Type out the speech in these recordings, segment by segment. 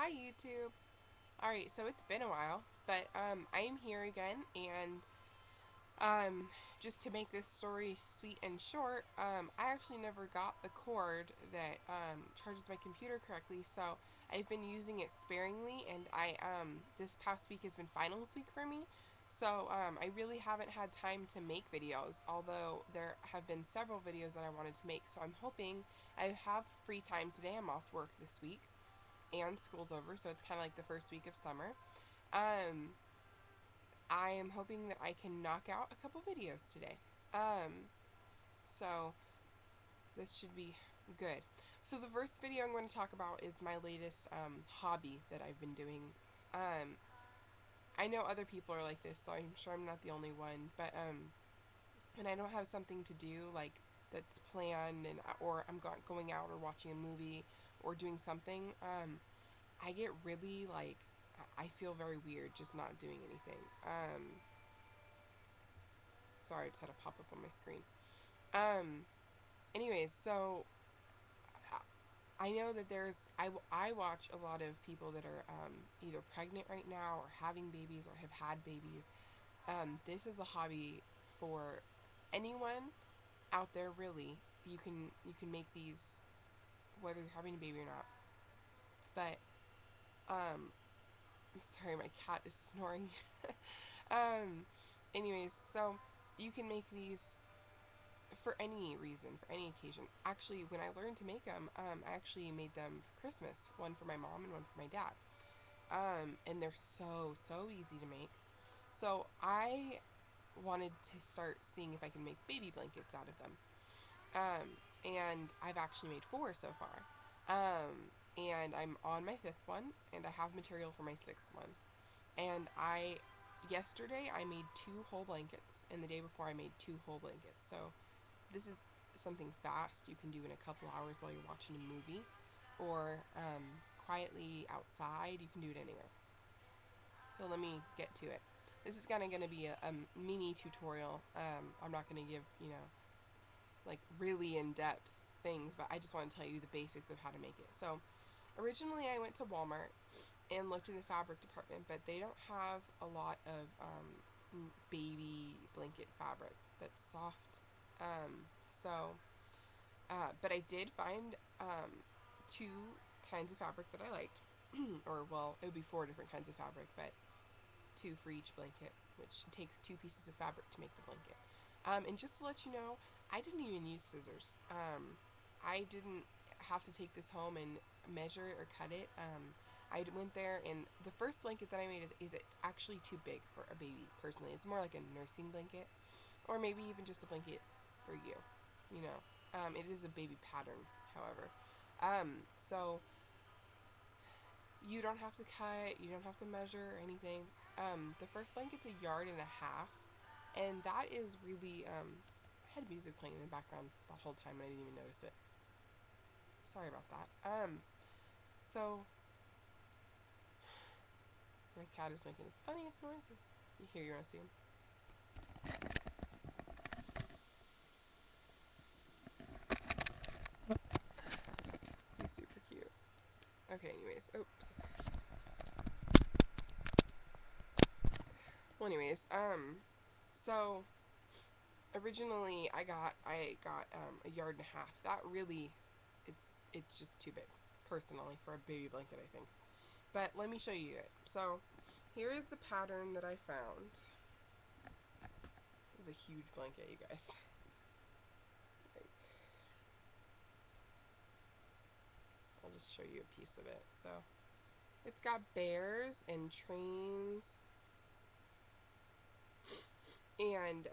Hi YouTube. Alright, so it's been a while, but I am here again, and um, just to make this story sweet and short, I actually never got the cord that charges my computer correctly, so I've been using it sparingly, and this past week has been finals week for me, so I really haven't had time to make videos, although there have been several videos that I wanted to make, so I'm hoping I have free time today. I'm off work this week and school's over, so it's kind of like the first week of summer. Um, I am hoping that I can knock out a couple videos today. Um, so this should be good. So the first video I'm going to talk about is my latest hobby that I've been doing. Um, I know other people are like this, so I'm sure I'm not the only one. But when I don't have something to do, like that's planned, and or I'm going out or watching a movie or doing something, I get really like I feel very weird just not doing anything. Sorry, I just had a pop up on my screen. Um, anyways, so I know that I watch a lot of people that are either pregnant right now or having babies or have had babies. This is a hobby for anyone out there. Really, you can make these whether you're having a baby or not. But um, I'm sorry, my cat is snoring. um, anyways, so you can make these for any reason, for any occasion. Actually, when I learned to make them, I actually made them for Christmas. One for my mom and one for my dad. And they're so easy to make. So I wanted to start seeing if I can make baby blankets out of them. And I've actually made four so far. And I'm on my fifth one, and I have material for my sixth one. And yesterday I made two whole blankets, and the day before I made two whole blankets. So this is something fast you can do in a couple hours while you're watching a movie, or quietly outside. You can do it anywhere. So let me get to it. This is kind of going to be a mini tutorial. I'm not going to give, like really in-depth things, but I just want to tell you the basics of how to make it. So originally I went to Walmart and looked in the fabric department, but they don't have a lot of baby blanket fabric that's soft. But I did find two kinds of fabric that I liked, or well, it would be four different kinds of fabric, but two for each blanket, which takes two pieces of fabric to make the blanket. And just to let you know, I didn't even use scissors. I didn't have to take this home and measure it or cut it. I went there, and the first blanket that I made is it's actually too big for a baby, personally. It's more like a nursing blanket, or maybe even just a blanket for you, you know. It is a baby pattern, however. So you don't have to cut, you don't have to measure or anything. The first blanket's a yard and a half, and that is really, I had music playing in the background the whole time and I didn't even notice it. Sorry about that. So my cat is making the funniest noises. You wanna see him? He's super cute. Okay, anyways, oops. Well, anyways, so originally I got a yard and a half. That really, it's just too big, personally, for a baby blanket, I think. But let me show you it. So here is the pattern that I found. This is a huge blanket, you guys. Like, I'll just show you a piece of it. So it's got bears and trains and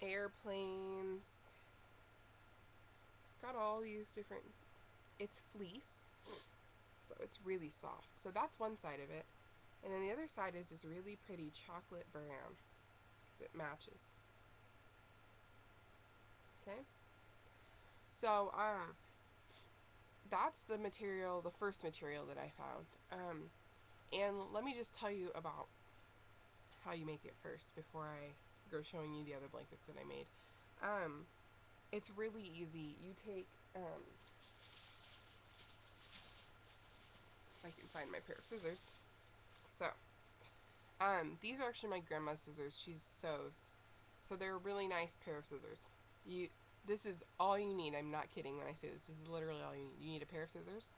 airplanes. Got all these different. It's fleece, so it's really soft. So that's one side of it, and then the other side is this really pretty chocolate brown because it matches. Okay, so that's the material, the first material that I found. And let me just tell you about how you make it first before I go showing you the other blankets that I made. Um, it's really easy. You take can find my pair of scissors. So, these are actually my grandma's scissors. She sews. So they're a really nice pair of scissors. This is all you need. I'm not kidding when I say this. This is literally all you need. You need a pair of scissors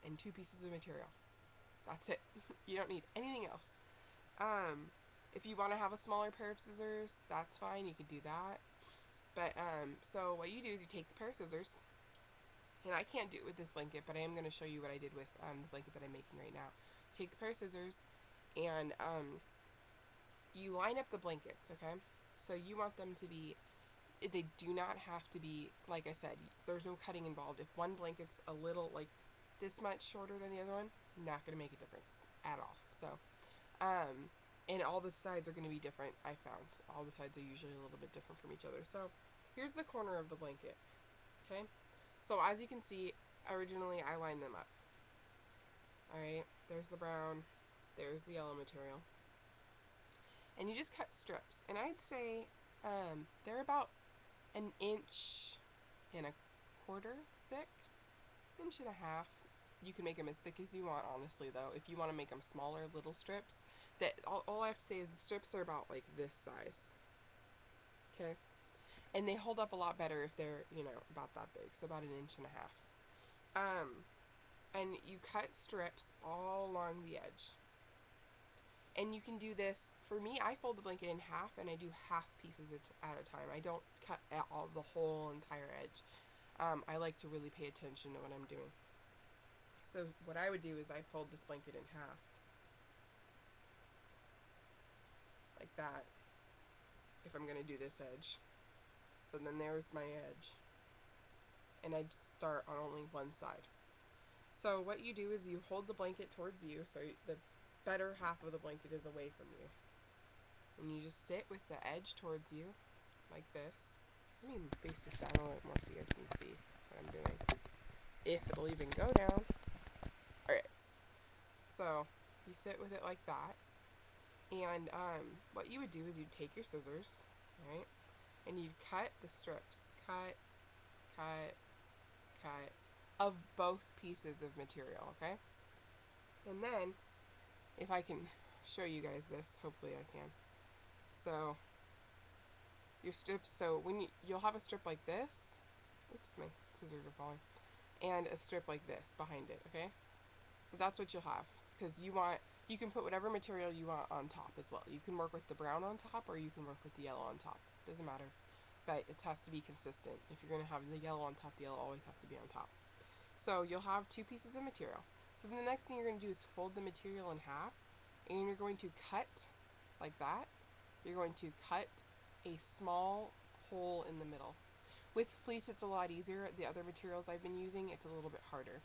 and 2 pieces of material. That's it. You don't need anything else. If you want to have a smaller pair of scissors, that's fine. You can do that. But, so what you do is you take the pair of scissors, and I can't do it with this blanket, but I am going to show you what I did with the blanket that I'm making right now. Take the pair of scissors, and you line up the blankets, okay? So you want them to be, they do not have to be, like I said, there's no cutting involved. If one blanket's a little, like, this much shorter than the other one, not going to make a difference at all. So, and all the sides are going to be different, I found. All the sides are usually a little bit different from each other. So, here's the corner of the blanket, okay? So, as you can see, originally I lined them up. Alright, there's the brown, there's the yellow material. And you just cut strips. And I'd say they're about 1.25 inches thick, 1.5 inches. You can make them as thick as you want, honestly, though. If you want to make them smaller, little strips, that all I have to say is the strips are about like this size. Okay? And they hold up a lot better if they're, about that big, so about 1.5 inches. And you cut strips all along the edge. And you can do this, for me, I fold the blanket in half, and I do half pieces at a time. I don't cut all the whole entire edge. I like to really pay attention to what I'm doing. So what I would do is I'd fold this blanket in half, like that, if I'm going to do this edge. So then there's my edge. And I'd start on only one side. So what you do is you hold the blanket towards you, so the better half of the blanket is away from you. And you just sit with the edge towards you, like this. Let me face this down a little more so you guys can see what I'm doing. If it'll even go down. Alright. So, you sit with it like that. And what you would do is you'd take your scissors, right? And you'd cut the strips. Cut, cut, cut. Of both pieces of material, okay? And then, if I can show you guys this, hopefully I can. So, your strips, so when you'll have a strip like this. Oops, my scissors are falling. And a strip like this behind it, okay? So that's what you'll have. Because you can put whatever material you want on top as well. You can work with the brown on top, or you can work with the yellow on top. Doesn't matter. But it has to be consistent. If you're going to have the yellow on top, the yellow always has to be on top. So you'll have 2 pieces of material. So then the next thing you're going to do is fold the material in half, and you're going to cut like that. You're going to cut a small hole in the middle. With fleece, it's a lot easier. The other materials I've been using, it's a little bit harder.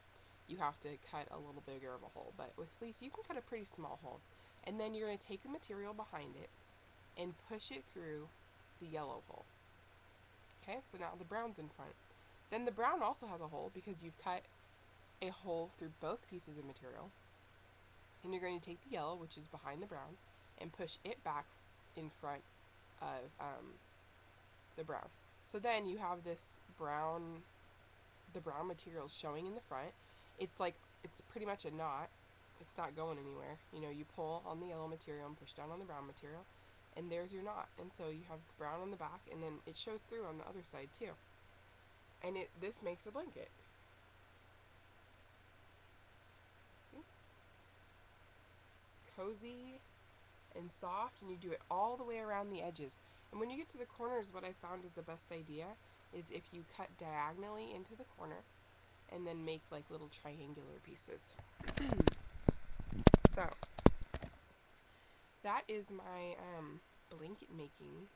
You have to cut a little bigger of a hole, but with fleece, you can cut a pretty small hole. And then you're going to take the material behind it and push it through the yellow hole. Okay, so now the brown's in front. Then the brown also has a hole because you've cut a hole through both pieces of material. And you're going to take the yellow, which is behind the brown, and push it back in front of the brown. So then you have this brown, the brown material showing in the front. It's pretty much a knot. It's not going anywhere. You pull on the yellow material and push down on the brown material, and there's your knot. And so you have the brown on the back, and then it shows through on the other side too. And this makes a blanket. See? It's cozy and soft, and you do it all the way around the edges. And when you get to the corners, what I found is the best idea is if you cut diagonally into the corner and then make like little triangular pieces. So that is my blanket making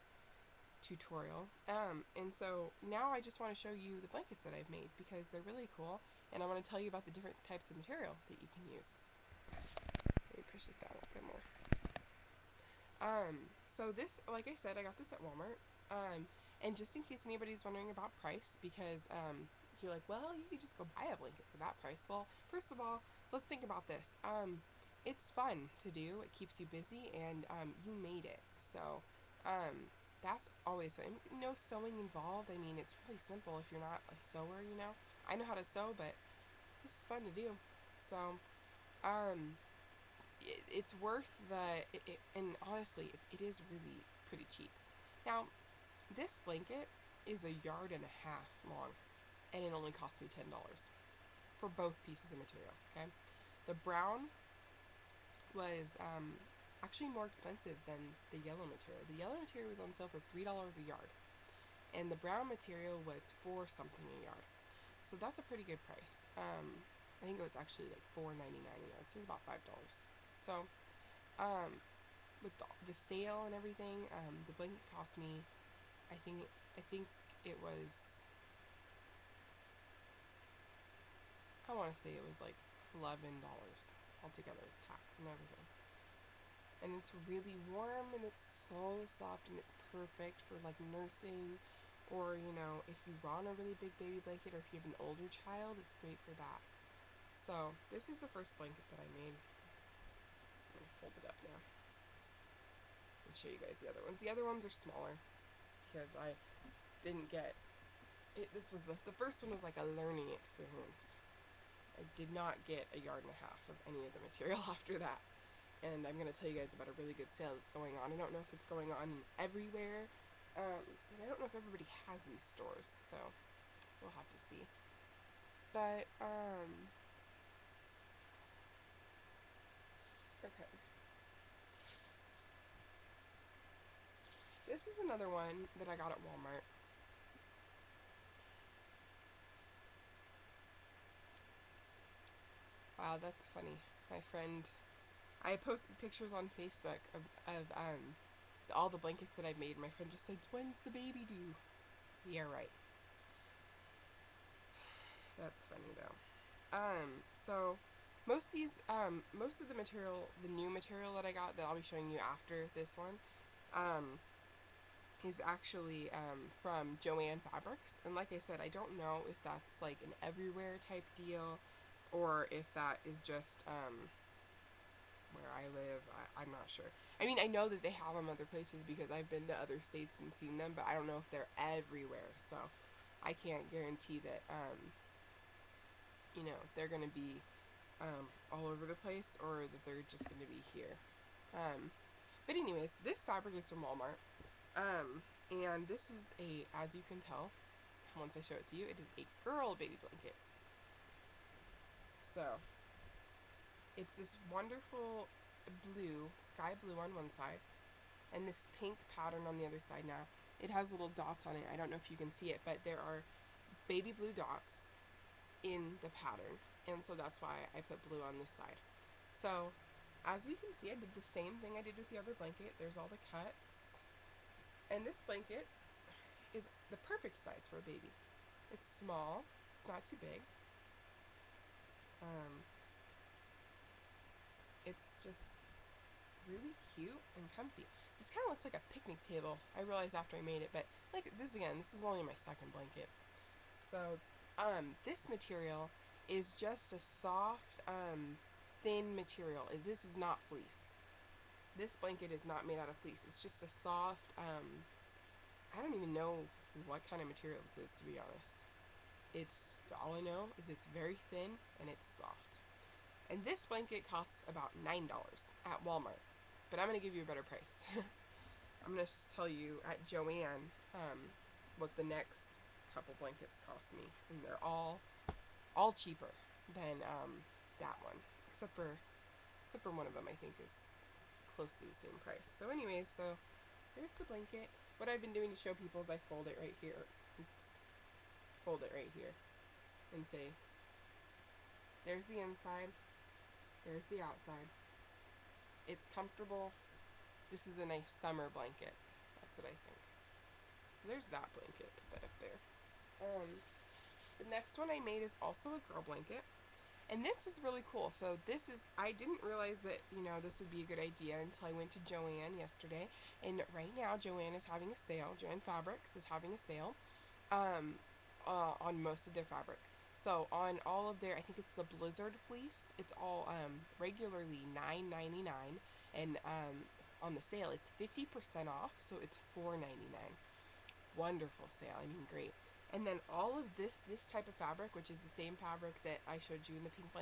tutorial. And so now I just want to show you the blankets that I've made because they're really cool, and I want to tell you about the different types of material that you can use. Let me push this down a little bit more. So this, like I said, I got this at Walmart. And just in case anybody's wondering about price, because you're like, well, you could just go buy a blanket for that price. Well, first of all, let's think about this. It's fun to do. It keeps you busy, and you made it. So that's always fun. No sewing involved. I mean, it's really simple if you're not a sewer, I know how to sew, but this is fun to do. So Um, it's worth and honestly, it is really pretty cheap. Now, this blanket is a yard and a half long, and it only cost me $10 for both pieces of material. Okay, the brown was actually more expensive than the yellow material. The yellow material was on sale for $3 a yard, and the brown material was four something a yard. So that's a pretty good price. I think it was actually like $4.99 a yard, so it's about $5. So um, with the sale and everything, the blanket cost me, I think it was, I want to say it was like $11 altogether, tax and everything. And it's really warm and it's so soft and it's perfect for like nursing, or if you want a really big baby blanket, or if you have an older child, it's great for that. So this is the first blanket that I made. I'm gonna fold it up now and show you guys the other ones. The other ones are smaller because I didn't get it. This was the first one was like a learning experience. I did not get a yard and a half of any of the material after that. And I'm going to tell you guys about a really good sale that's going on. I don't know if it's going on everywhere, and I don't know if everybody has these stores, so we'll have to see. But, okay. This is another one that I got at Walmart. Wow, that's funny. My friend, I posted pictures on Facebook of all the blankets that I've made. My friend just said, "When's the baby due?" Yeah, right. That's funny though. So most of the material, the new material that I got that I'll be showing you after this one, um, is actually from Joann Fabrics. And like I said, I don't know if that's like an everywhere type deal, or if that is just where I live. I'm not sure. I mean, I know that they have them other places because I've been to other states and seen them, but I don't know if they're everywhere. So I can't guarantee that they're gonna be all over the place, or that they're just going to be here. Um, but anyways, this fabric is from Walmart. And this is as you can tell, once I show it to you, it is a girl baby blanket. So it's this wonderful blue, sky blue on one side, and this pink pattern on the other side. Now, it has little dots on it. I don't know if you can see it, but there are baby blue dots in the pattern. And so that's why I put blue on this side. So, as you can see, I did the same thing I did with the other blanket. There's all the cuts. And this blanket is the perfect size for a baby. It's small. It's not too big. Um, it's just really cute and comfy. This kind of looks like a picnic table. I realized after I made it, but like this again, this is only my second blanket. So, this material is just a soft, thin material. This is not fleece. This blanket is not made out of fleece. It's just a soft, I don't even know what kind of material this is, to be honest. It's, all I know is it's very thin and it's soft. And this blanket costs about $9 at Walmart. But I'm going to give you a better price. I'm going to just tell you at Joann what the next couple blankets cost me. And they're all cheaper than that one. Except for one of them, I think is close to the same price. So anyways, so here's the blanket. What I've been doing to show people is I fold it right here. Oops. Fold it right here. And say, there's the inside. There's the outside. It's comfortable. This is a nice summer blanket. That's what I think. So there's that blanket. Put that up there. The next one I made is also a girl blanket. And this is really cool. So I didn't realize that, this would be a good idea until I went to Joann yesterday. And right now, Joann is having a sale. Joann Fabrics is having a sale on most of their fabric. So on all of their, I think it's the Blizzard fleece, it's all regularly $9.99. And on the sale, it's 50% off. So it's $4.99. Wonderful sale. I mean, great. And then all of this type of fabric, which is the same fabric that I showed you in the pink blanket,